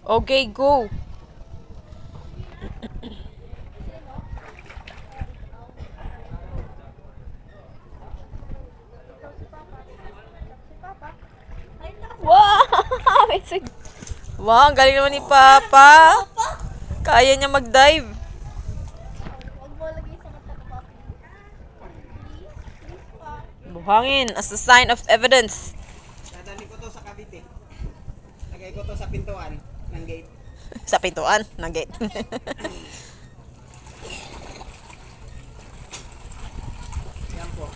Okay, go. Wow! Wow, ang galing naman ni Papa. Kaya niya mag-dive. Huwag mo lagay sa mata ko, Papi. Please, pa. Buhangin as a sign of evidence. Dadali ko to sa Cavite. Lagay ko to sa pintuan ng gate. Sa pintuan ng gate. Yan po.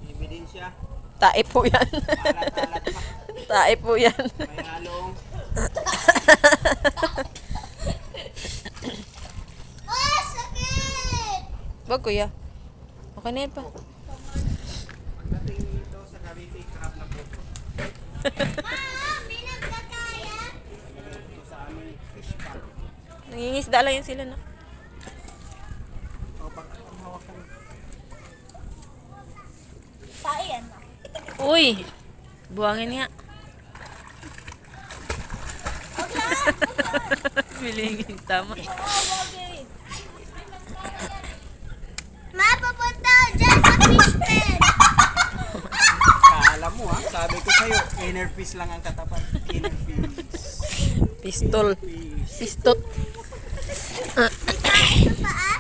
Ebidensya. Tae po yan. Alat-alat pa. Tae po yan. May halong. Ah, sakit! Wag kuya. Okay na yan pa. Pagdating dito sa Cavite, crab na po. May nagkakaya? Lagay ko sa aming fish pond. Nangingisda lang yan sila na. O, pag hawakan. Payan na. Uy! Buhangin nga. Bilingin, tama. Ma, papunta ako dyan sa fish pen. Alam mo ha, sabi ko sa'yo, inner piece lang ang katapat. Inner piece. Pistol. Piece. Pistot. Sa paa?